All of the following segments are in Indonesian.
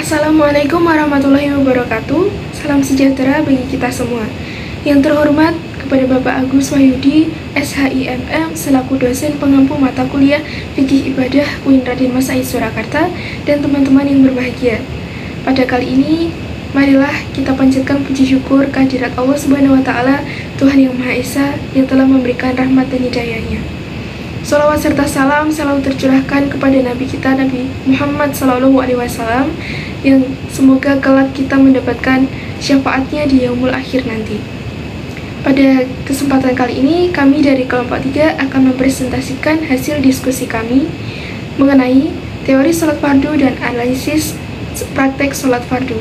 Assalamualaikum warahmatullahi wabarakatuh. Salam sejahtera bagi kita semua. Yang terhormat kepada Bapak Agus Wahyudi, SHIMM, selaku dosen pengampu mata kuliah Fikih Ibadah UIN Raden Mas Said Surakarta, dan teman-teman yang berbahagia. Pada kali ini, marilah kita panjatkan puji syukur kehadirat Allah Subhanahu wa Ta'ala, Tuhan yang Maha Esa, yang telah memberikan rahmat dan hidayahnya. Salawat serta salam selalu tercurahkan kepada Nabi kita, Nabi Muhammad SAW, yang semoga kelak kita mendapatkan syafaatnya di yaumul akhir nanti. Pada kesempatan kali ini, kami dari kelompok 3 akan mempresentasikan hasil diskusi kami mengenai teori sholat fardu dan analisis praktek sholat fardu.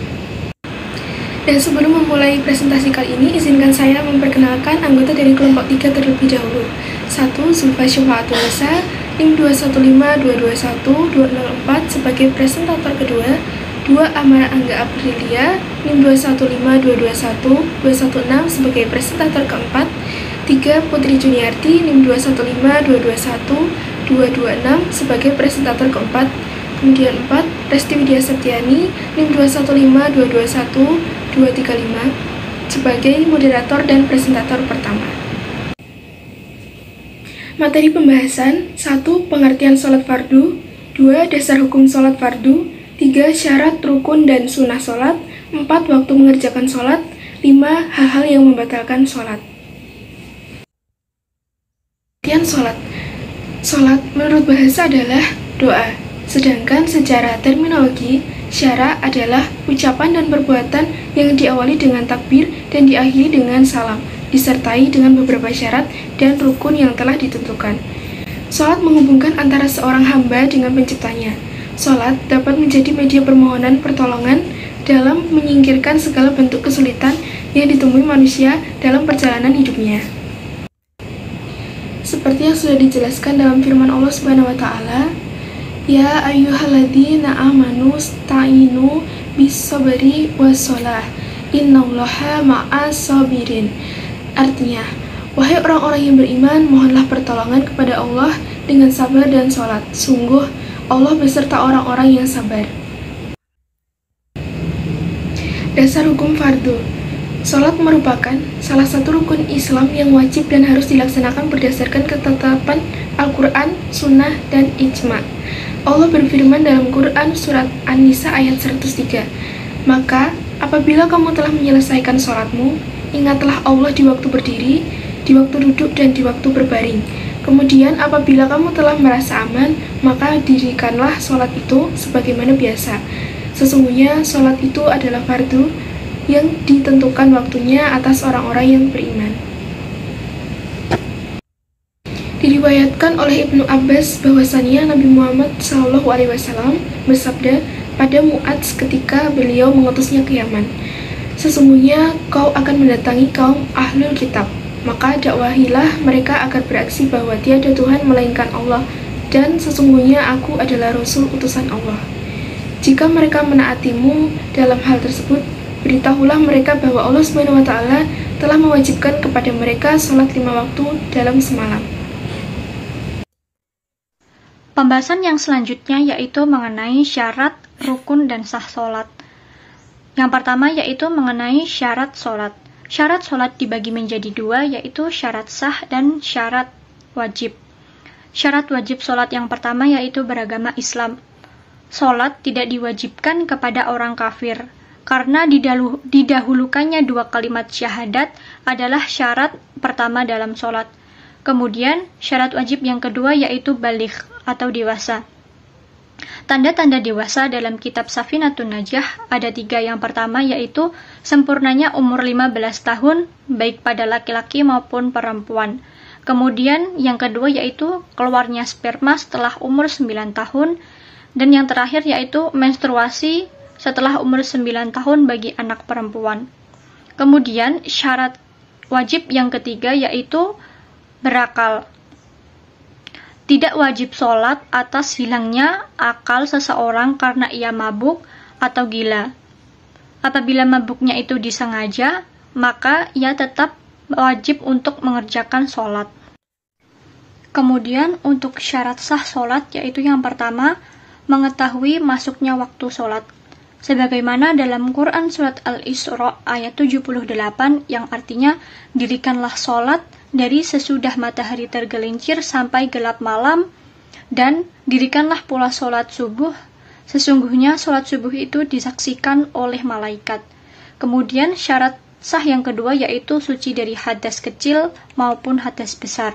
Dan sebelum memulai presentasi kali ini, izinkan saya memperkenalkan anggota dari kelompok 3 terlebih dahulu. 1. Zulfa Syufaatun Nisa, NIM 215-221-204 sebagai presentator kedua. 2. Amara Angga Aprilia, NIM 215-221-216 sebagai presentator keempat. 3. Putri Juniarti, NIM 215-221-226 sebagai presentator keempat. Kemudian 4. Resti Widya Septiani, NIM 215-221-235 sebagai moderator dan presentator pertama. Materi pembahasan: 1. Pengertian sholat fardu. 2. Dasar hukum sholat fardu. 3. Syarat, rukun, dan sunnah sholat. 4. Waktu mengerjakan sholat. 5. Hal-hal yang membatalkan sholat. Pengertian sholat. Sholat menurut bahasa adalah doa, sedangkan secara terminologi, syara adalah ucapan dan perbuatan yang diawali dengan takbir dan diakhiri dengan salam, disertai dengan beberapa syarat dan rukun yang telah ditentukan. Sholat menghubungkan antara seorang hamba dengan penciptanya. Sholat dapat menjadi media permohonan pertolongan dalam menyingkirkan segala bentuk kesulitan yang ditemui manusia dalam perjalanan hidupnya. Seperti yang sudah dijelaskan dalam firman Allah Subhanahu wa Ta'ala, Ya ayyuhalladzina amanu sta'inu bis-sabri was-shalah innallaha ma'as sabirin. Artinya, wahai orang-orang yang beriman, mohonlah pertolongan kepada Allah dengan sabar dan sholat. Sungguh, Allah beserta orang-orang yang sabar. Dasar hukum fardu. Sholat merupakan salah satu rukun Islam yang wajib dan harus dilaksanakan berdasarkan ketetapan Al-Quran, Sunnah, dan Ijma'. Allah berfirman dalam Quran Surat An-Nisa ayat 103, Maka, apabila kamu telah menyelesaikan sholatmu, ingatlah Allah di waktu berdiri, di waktu duduk, dan di waktu berbaring. Kemudian apabila kamu telah merasa aman, maka dirikanlah sholat itu sebagaimana biasa. Sesungguhnya sholat itu adalah fardu yang ditentukan waktunya atas orang-orang yang beriman. Diriwayatkan oleh Ibnu Abbas bahwasannya Nabi Muhammad SAW bersabda pada Mu'adz ketika beliau mengutusnya ke Yaman, Sesungguhnya kau akan mendatangi kaum ahlul kitab, maka dakwahilah mereka agar beraksi bahwa tiada Tuhan melainkan Allah, dan sesungguhnya aku adalah Rasul utusan Allah. Jika mereka menaatimu dalam hal tersebut, beritahulah mereka bahwa Allah SWT telah mewajibkan kepada mereka sholat 5 waktu dalam semalam. Pembahasan yang selanjutnya yaitu mengenai syarat, rukun, dan sah sholat. Yang pertama yaitu mengenai syarat sholat. Syarat sholat dibagi menjadi 2, yaitu syarat sah dan syarat wajib. Syarat wajib sholat yang pertama yaitu beragama Islam. Sholat tidak diwajibkan kepada orang kafir, karena didahulukannya 2 kalimat syahadat adalah syarat pertama dalam sholat. Kemudian syarat wajib yang kedua yaitu baligh atau dewasa. Tanda-tanda dewasa dalam kitab Safinatun Najah ada 3. Yang pertama yaitu sempurnanya umur 15 tahun baik pada laki-laki maupun perempuan. Kemudian yang kedua yaitu keluarnya sperma setelah umur 9 tahun. Dan yang terakhir yaitu menstruasi setelah umur 9 tahun bagi anak perempuan. Kemudian syarat wajib yang ketiga yaitu berakal. Tidak wajib sholat atas hilangnya akal seseorang karena ia mabuk atau gila. Apabila mabuknya itu disengaja, maka ia tetap wajib untuk mengerjakan sholat. Kemudian untuk syarat sah sholat yaitu yang pertama, mengetahui masuknya waktu sholat. sebagaimana dalam Quran Surat Al-Isra ayat 78 yang artinya, dirikanlah sholat dari sesudah matahari tergelincir sampai gelap malam, dan dirikanlah pula sholat subuh, sesungguhnya sholat subuh itu disaksikan oleh malaikat. Kemudian syarat sah yang kedua yaitu suci dari hadas kecil maupun hadas besar.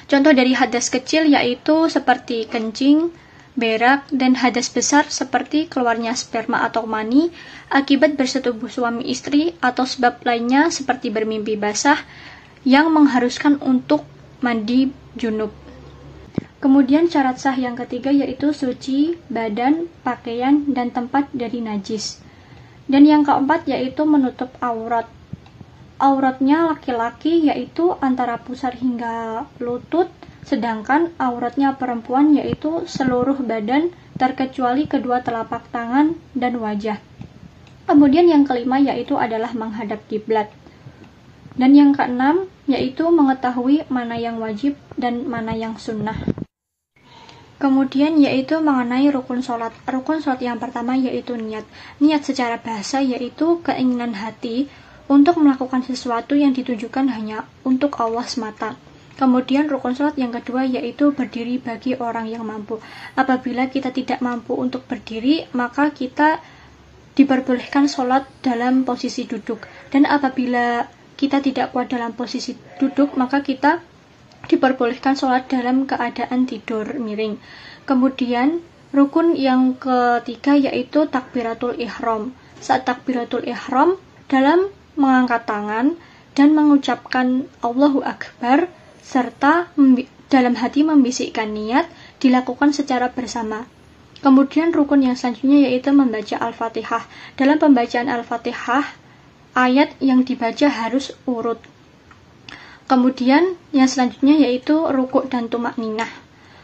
Contoh dari hadas kecil yaitu seperti kencing, berak, dan hadas besar seperti keluarnya sperma atau mani akibat bersetubuh suami istri atau sebab lainnya seperti bermimpi basah yang mengharuskan untuk mandi junub. Kemudian syarat sah yang ketiga yaitu suci badan, pakaian, dan tempat dari najis. Dan yang keempat yaitu menutup aurat. Auratnya laki-laki yaitu antara pusar hingga lutut, sedangkan auratnya perempuan yaitu seluruh badan terkecuali kedua telapak tangan dan wajah. Kemudian yang kelima yaitu adalah menghadap kiblat. Dan yang keenam yaitu mengetahui mana yang wajib dan mana yang sunnah. Kemudian yaitu mengenai rukun sholat. Rukun sholat yang pertama yaitu niat. Niat secara bahasa yaitu keinginan hati untuk melakukan sesuatu yang ditujukan hanya untuk Allah semata. Kemudian rukun sholat yang kedua yaitu berdiri bagi orang yang mampu. Apabila kita tidak mampu untuk berdiri, maka kita diperbolehkan sholat dalam posisi duduk. Dan apabila kita tidak kuat dalam posisi duduk, maka kita diperbolehkan sholat dalam keadaan tidur miring. Kemudian rukun yang ketiga yaitu takbiratul ihram. Saat takbiratul ihram dalam mengangkat tangan dan mengucapkan Allahu Akbar serta dalam hati membisikkan niat dilakukan secara bersama. Kemudian rukun yang selanjutnya yaitu membaca Al-Fatihah. Dalam pembacaan Al-Fatihah, ayat yang dibaca harus urut. Kemudian yang selanjutnya yaitu rukuk dan tumakninah.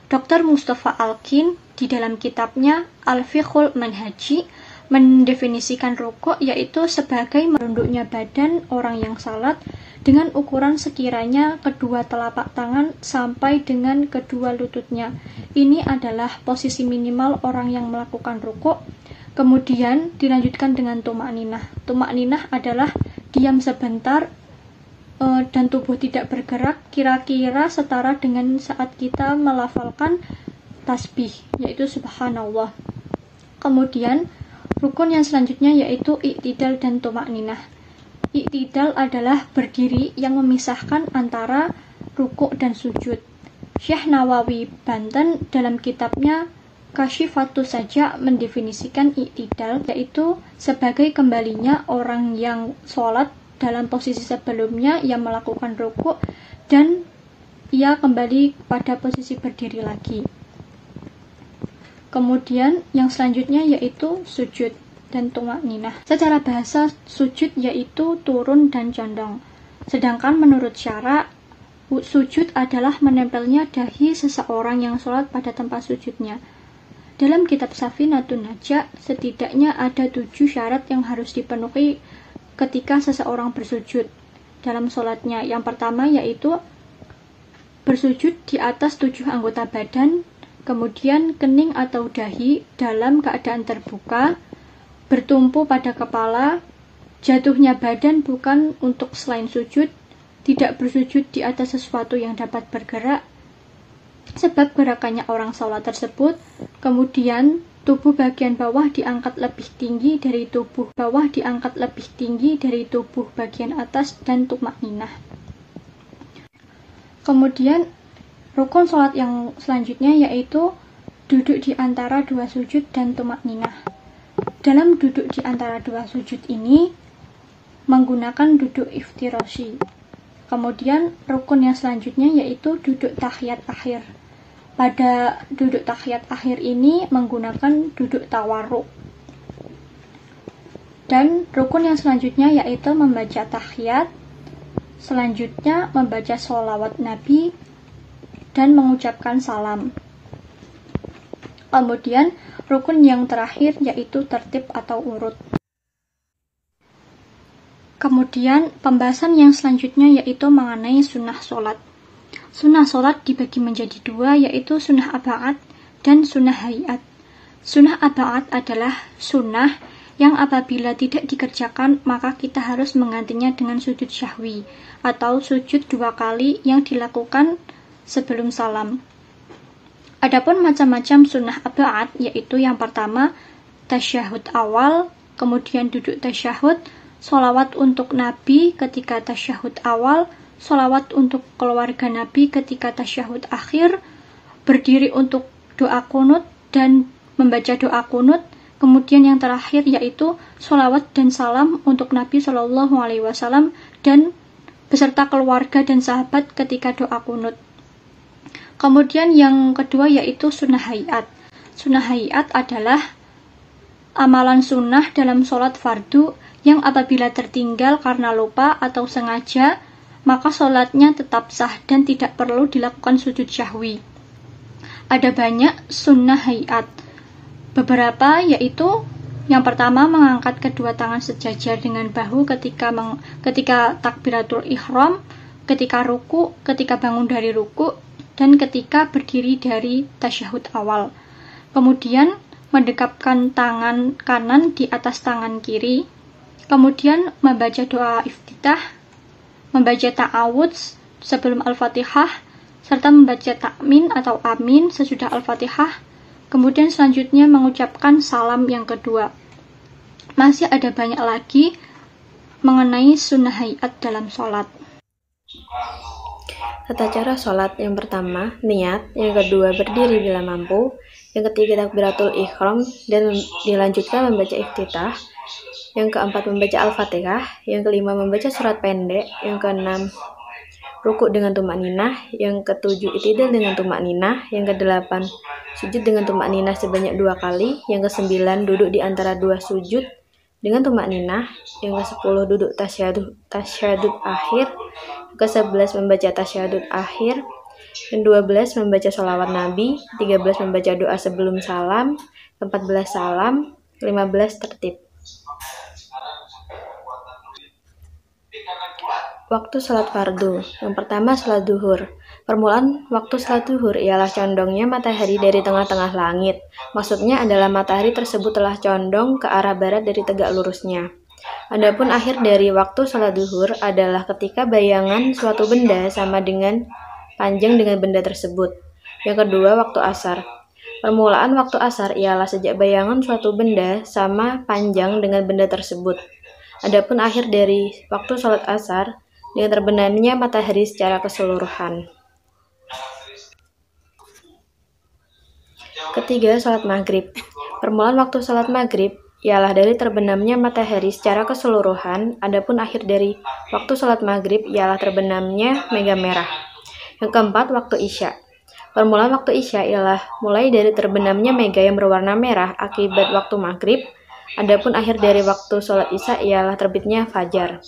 Dr. Mustafa Alkin di dalam kitabnya Al-Fiqhul Manhaji mendefinisikan rukuk yaitu sebagai merunduknya badan orang yang salat dengan ukuran sekiranya kedua telapak tangan sampai dengan kedua lututnya. Ini adalah posisi minimal orang yang melakukan rukuk. Kemudian dilanjutkan dengan tumakninah. Tumakninah adalah diam sebentar dan tubuh tidak bergerak, kira-kira setara dengan saat kita melafalkan tasbih, yaitu subhanallah. Kemudian rukun yang selanjutnya yaitu i'tidal dan tumakninah. I'tidal adalah berdiri yang memisahkan antara rukuk dan sujud. Syekh Nawawi Banten dalam kitabnya Kasyifatus Saja mendefinisikan i'tidal yaitu sebagai kembalinya orang yang sholat dalam posisi sebelumnya yang melakukan rukuk dan ia kembali pada posisi berdiri lagi. Kemudian yang selanjutnya yaitu sujud dan tumakninah. Secara bahasa sujud yaitu turun dan condong. Sedangkan menurut syara sujud adalah menempelnya dahi seseorang yang sholat pada tempat sujudnya. Dalam kitab Safinatun Najah setidaknya ada 7 syarat yang harus dipenuhi ketika seseorang bersujud dalam sholatnya. Yang pertama yaitu bersujud di atas 7 anggota badan, kemudian kening atau dahi dalam keadaan terbuka, bertumpu pada kepala, jatuhnya badan bukan untuk selain sujud, tidak bersujud di atas sesuatu yang dapat bergerak, sebab gerakannya orang sholat tersebut, kemudian tubuh bagian bawah diangkat lebih tinggi dari tubuh bawah diangkat lebih tinggi dari tubuh bagian atas dan tumakninah. Kemudian rukun sholat yang selanjutnya yaitu duduk di antara 2 sujud dan tumakninah. Dalam duduk di antara 2 sujud ini menggunakan duduk iftirasyi. Kemudian rukun yang selanjutnya yaitu duduk tahiyat akhir. Pada duduk tahiyat akhir ini menggunakan duduk tawarruk. Dan rukun yang selanjutnya yaitu membaca tahiyat, selanjutnya membaca sholawat Nabi, dan mengucapkan salam. Kemudian rukun yang terakhir yaitu tertib atau urut. Kemudian pembahasan yang selanjutnya yaitu mengenai sunnah sholat. Sunnah sholat dibagi menjadi 2 yaitu sunnah ab'ad dan sunnah hayat. Sunnah aba'ad adalah sunnah yang apabila tidak dikerjakan maka kita harus menggantinya dengan sujud syahwi atau sujud 2 kali yang dilakukan sebelum salam. Adapun macam-macam sunnah aba'ad, yaitu yang pertama tasyahud awal, kemudian duduk tasyahud, sholawat untuk Nabi ketika tasyahud awal, sholawat untuk keluarga Nabi ketika tasyahud akhir, berdiri untuk doa kunut dan membaca doa kunut, kemudian yang terakhir yaitu sholawat dan salam untuk Nabi Shallallahu Alaihi Wasallam dan beserta keluarga dan sahabat ketika doa kunut. Kemudian yang kedua yaitu sunnah hayat. Sunnah hayat adalah amalan sunnah dalam sholat fardu yang apabila tertinggal karena lupa atau sengaja, maka sholatnya tetap sah dan tidak perlu dilakukan sujud syahwi. Ada banyak sunnah hayat. Beberapa yaitu yang pertama mengangkat kedua tangan sejajar dengan bahu ketika takbiratul ihram, ketika ruku, ketika bangun dari ruku, dan ketika berdiri dari tasyahud awal. Kemudian mendekapkan tangan kanan di atas tangan kiri, kemudian membaca doa iftitah, membaca ta'awudz sebelum al-fatihah, serta membaca ta'min atau amin sesudah al-fatihah. Kemudian selanjutnya mengucapkan salam yang kedua. Masih ada banyak lagi mengenai sunnah hayat dalam sholat. Tata cara sholat: yang pertama, niat. Yang kedua, berdiri bila mampu. Yang ketiga, takbiratul ihram dan dilanjutkan membaca iftitah. Yang keempat, membaca al-fatihah. Yang kelima, membaca surat pendek. Yang keenam, ruku dengan tumakninah. Yang ketujuh, i'tidal dengan tumakninah. Yang kedelapan, sujud dengan tumakninah sebanyak 2 kali. Yang kesembilan, duduk di antara 2 sujud dengan tumakninah. Yang ke-10, duduk tasyahud akhir. Yang ke-11, membaca tasyahud akhir. Yang 12, membaca sholawat Nabi. 13, membaca doa sebelum salam. 14, salam. 15, tertib. Waktu sholat fardu. Yang pertama, sholat duhur. Permulaan waktu sholat duhur ialah condongnya matahari dari tengah-tengah langit. Maksudnya adalah matahari tersebut telah condong ke arah barat dari tegak lurusnya. Adapun akhir dari waktu sholat duhur adalah ketika bayangan suatu benda sama dengan panjang dengan benda tersebut. Yang kedua, waktu asar. Permulaan waktu asar ialah sejak bayangan suatu benda sama panjang dengan benda tersebut. Adapun akhir dari waktu sholat asar dengan terbenamnya matahari secara keseluruhan. Ketiga, sholat maghrib. Permulaan waktu sholat maghrib ialah dari terbenamnya matahari secara keseluruhan. Adapun akhir dari waktu sholat maghrib ialah terbenamnya mega merah. Yang keempat, waktu isya. Permulaan waktu isya ialah mulai dari terbenamnya mega yang berwarna merah akibat waktu maghrib. Adapun akhir dari waktu sholat isya ialah terbitnya fajar.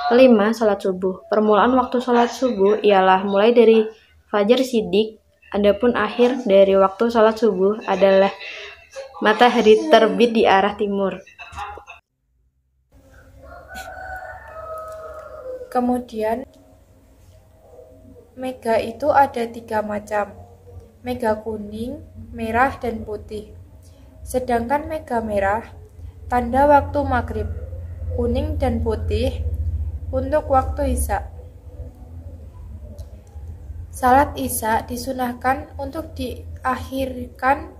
Kelima, sholat subuh. Permulaan waktu sholat subuh ialah mulai dari fajar shidik. Adapun akhir dari waktu sholat subuh adalah matahari terbit di arah timur. Kemudian, mega itu ada 3 macam. Mega kuning, merah, dan putih. Sedangkan mega merah tanda waktu maghrib, kuning dan putih untuk waktu isya. Salat isya disunahkan untuk diakhirkan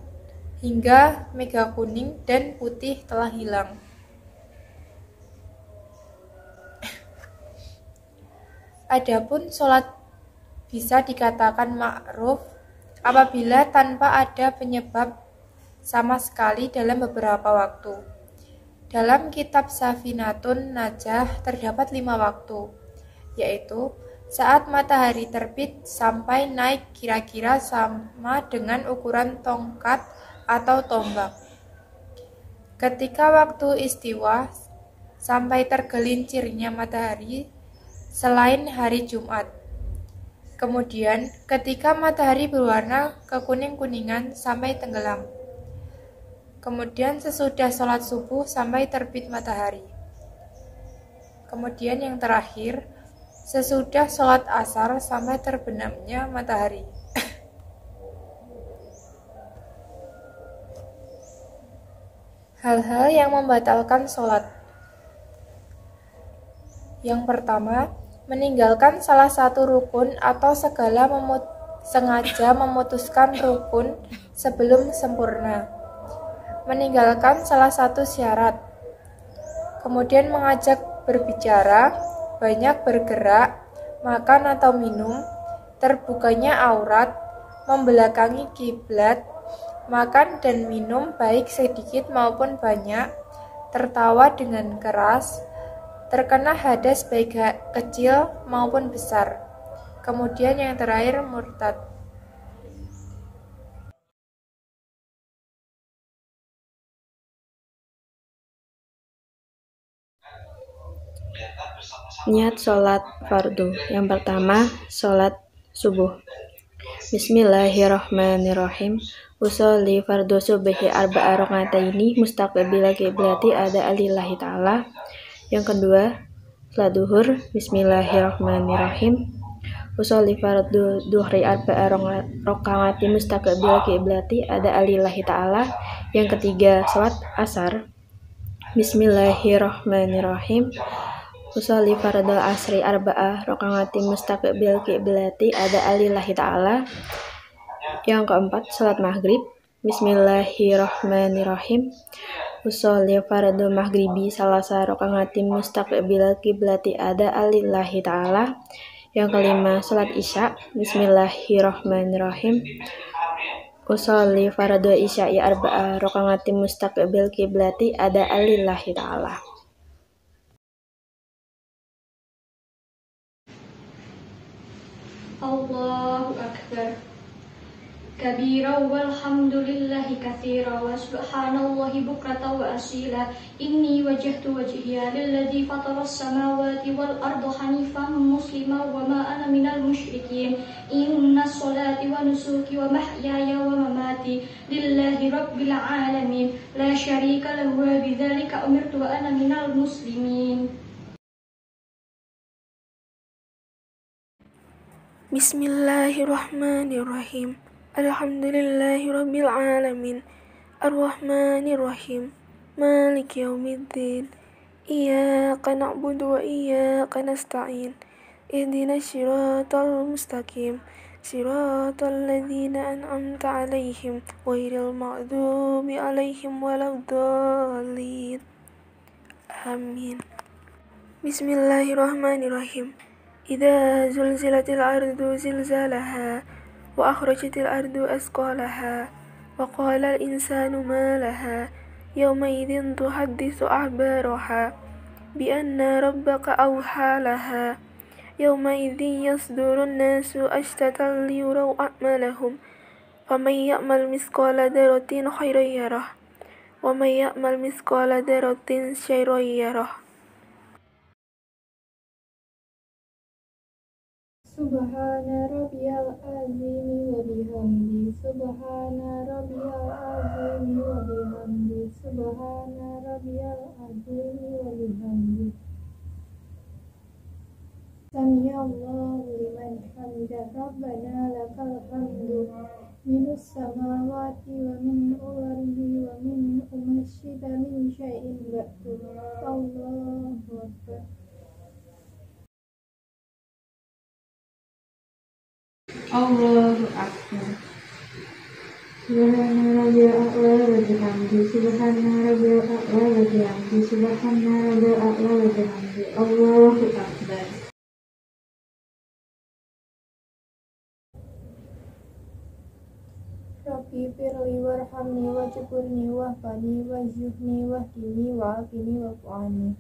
hingga mega kuning dan putih telah hilang. Adapun sholat bisa dikatakan ma'ruf apabila tanpa ada penyebab sama sekali dalam beberapa waktu. Dalam kitab Safinatun Najah terdapat 5 waktu, yaitu saat matahari terbit sampai naik kira-kira sama dengan ukuran tongkat atau tombak. Ketika waktu istiwa sampai tergelincirnya matahari selain hari Jumat. Kemudian ketika matahari berwarna kekuning-kuningan sampai tenggelam. Kemudian sesudah sholat subuh sampai terbit matahari. Kemudian yang terakhir, sesudah sholat asar sampai terbenamnya matahari. Hal-hal yang membatalkan sholat. Yang pertama, meninggalkan salah satu rukun atau sengaja memutuskan rukun sebelum sempurna. Meninggalkan salah satu syarat. Kemudian mengajak berbicara, banyak bergerak, makan atau minum, terbukanya aurat, membelakangi kiblat, makan dan minum baik sedikit maupun banyak, tertawa dengan keras, terkena hadas baik kecil maupun besar. Kemudian yang terakhir murtad. Niat sholat fardu. Yang pertama, sholat subuh. Bismillahirrahmanirrahim. Usolli fardu subhi arba'a rakaataini mustaqbila qiblati ada alillahi ta'ala. Yang kedua, sholat duhur. Bismillahirrahmanirrahim. Usolli fardu duhri arba'a rakaati mustaqbila qiblati ada alillahi ta'ala. Yang ketiga, sholat asar. Bismillahirrahmanirrahim. Usolli fardhu asri arba'a rakaati mustaqbil qiblati ada alillahi ta'ala. Yang keempat, salat maghrib. Bismillahirrahmanirrahim. Usolli fardhu maghribi salasa rakaati mustaqbil qiblati ada alillahi ta'ala. Yang kelima, salat isya. Bismillahirrahmanirrahim. Usolli fardhu isya'i arba'a rakaati mustaqbil qiblati ada alillahi ta'ala. Allahu Akbar kabira walhamdulillahi katsira wa subhanallahi bukratan wa asila. Inni wajjahtu wajhiya lilladzi fataras samawati wal arda hanifan musliman wa ma ana minal musyrikin. Inna sholati wa nusuki wa mahyaya wa mamati lillahi rabbil alamin la syarika lahu wa bidzalika umirtu wa ana minal muslimin. Bismillahirrahmanirrahim. Alhamdulillahi rabbil alamin. Ar-Rahmanirrahim. Maliki yaumiddin. Iyyaka na'budu wa iyyaka nasta'in. Ihdinas siratal mustaqim. Siratal ladzina an'amta 'alaihim ghairil maghdubi 'alaihim waladdallin. Amin. Bismillahirrahmanirrahim. Idza zulzilatil ardu zilzalaha wa akhrajatil ardu asqalaha wa qala al insanu ma laha yawma idzin tuhadditsu akhbaraha bi anna rabbaka awha laha yawma idzin yasdurun nasu ashtatan liyuraw a'malahum faman ya'mal mithqala dzarratin khairan yarah wa man ya'mal mithqala dzarratin syarran yarah. Subhana rabbiyal azimi wa bihamdi. Subhana rabbiyal azimi wa bihamdi. Subhana rabbiyal azimi wa bihamdi. Sami'allahu liman hamidah. Rabbana lakal hamdu. Minus samawati wa min al-ardi wa min umasyida min syai'in ba'du. Allahu akbar. Allahu Akbar. Subhana rabbiyal a'la wa bihamdi. Subhana rabbiyal a'la wa bihamdi. Subhana rabbiyal a'la wa bihamdi. Allahu Akbar. Rabbi firli warhamni wajburni wahfani wajhubni wahdini wa'afini wa'fu'ani.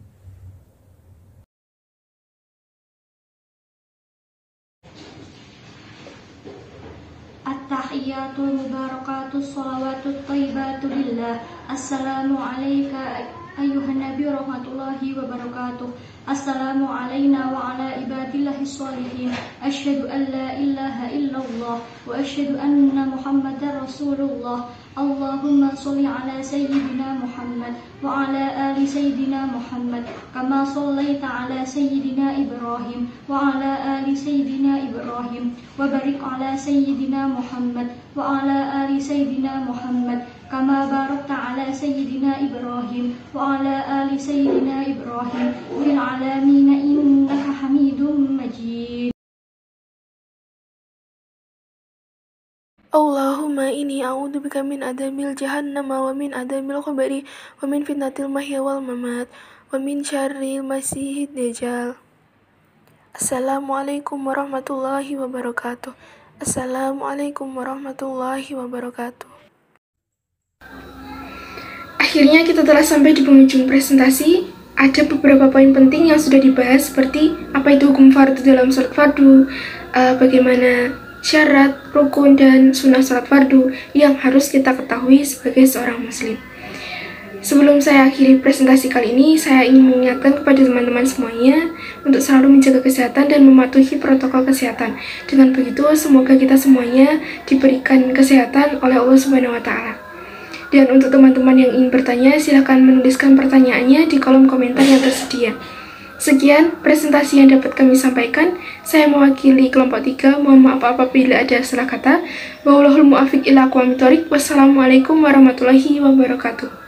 At-tahiyatul mubarakatus sholawatut thayyibatu lillah. Assalamu alayka ayyuhan nabi rahmatullahi wabarakatuh. Assalamu alayna wa ala ibadillahi sholihin. Asyhadu an la ilaha illallah wa asyhadu anna muhammadar rasulullah. Allahumma sholli ala sayyidina Muhammad wa ala ali sayyidina Muhammad kama shallaita ala sayyidina Ibrahim wa ala ali sayyidina Ibrahim wa barik ala sayyidina Muhammad wa ala ali sayyidina Muhammad كما باركت على سيدنا إبراهيم وعلى آل سيدنا إبراهيم في العالمين إنك حميد مجيد. Allahumma inni a'udzubika min adzabil jahannam wa min adzabil qabri wa min fitnatil mahya wal mamat wa min syarril masiihid dajjal. Assalamualaikum warahmatullahi wabarakatuh. Assalamualaikum warahmatullahi wabarakatuh. Akhirnya kita telah sampai di penghujung presentasi. Ada beberapa poin penting yang sudah dibahas, seperti apa itu hukum fardu dalam sholat fardu, bagaimana syarat, rukun, dan sunnah sholat fardu yang harus kita ketahui sebagai seorang muslim. Sebelum saya akhiri presentasi kali ini, saya ingin mengingatkan kepada teman-teman semuanya untuk selalu menjaga kesehatan dan mematuhi protokol kesehatan. Dengan begitu, semoga kita semuanya diberikan kesehatan oleh Allah Subhanahu wa Ta'ala. Dan untuk teman-teman yang ingin bertanya, silahkan menuliskan pertanyaannya di kolom komentar yang tersedia. Sekian presentasi yang dapat kami sampaikan. Saya mewakili kelompok 3. Mohon maaf apabila ada salah kata. Wallahul muwaffiq ila aqwamit thoriq. Wassalamualaikum warahmatullahi wabarakatuh.